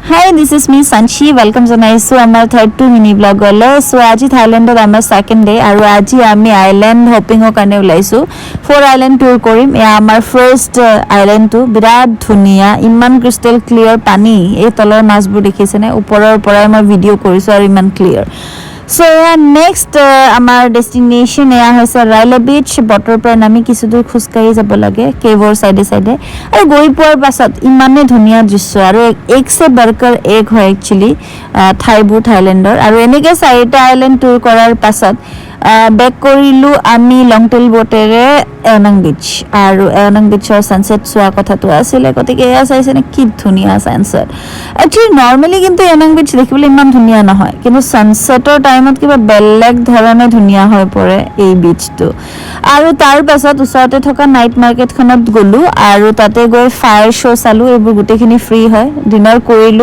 Hi, this is me Sanchi. Welcome জনাইছো আমাৰ third two mini ব্লগলৈ। So আজি থাইলেণ্ডত আমাৰ সেকেন্ড ডে আৰু আজি আমি আইল্যান্ড হপিংৰ কাৰণে ওলাইছো। 4 আইল্যান্ড টুৰ কৰিম। এয়া আমাৰ ফাৰ্ষ্ট আইল্যান্ডটো বিৰাট ধুনীয়া, ইমান ক্ৰিষ্টেল ক্লিয়াৰ পানী। এই তলৰ মাছবোৰ দেখিছেনে? ওপৰৰ পৰাই মই ভিডিঅ' কৰিছো আৰু ইমান ক্লিয়াৰ। সো নেক্সট আমাৰ ডেষ্টিনেশ্যন এয়া হৈছে ৰাইলা বিচ। বটৰ পৰা নামি কিছু দূৰ খোজকাঢ়ি যাব লাগে কেভৰ চাইডে চাইডে, আৰু গৈ পোৱাৰ পাছত ইমানেই ধুনীয়া দৃশ্য আৰু এক সে বাৰকাৰ এক হয় একচুৱেলি ঠাইবোৰ থাইলেণ্ডৰ। আৰু এনেকৈ 4টা আইলেণ্ড টুৰ কৰাৰ পাছত বেক কৰিলোঁ আমি লংটেইল ব'টেৰে এৱনাং বিচ, আৰু এৱনাং বিচৰ ছানছেট চোৱা কথাটো আছিলে। গতিকে এয়া চাইছেনে কি ধুনীয়া ছানছেট। একচুৱেলি নৰ্মেলি কিন্তু এৱনাং বিচ দেখিবলৈ ইমান ধুনীয়া নহয়, কিন্তু ছানছেটৰ টাইমত কিবা বেলেগ ধৰণে ধুনীয়া হৈ পৰে এই বিচটো। আৰু তাৰ পাছত ওচৰতে থকা নাইট মাৰ্কেটখনত গ'লোঁ আৰু তাতে গৈ ফায়াৰ শ্ব' চালোঁ। এইবোৰ গোটেইখিনি ফ্ৰী হয়, ডিনাৰ কৰিলোঁ।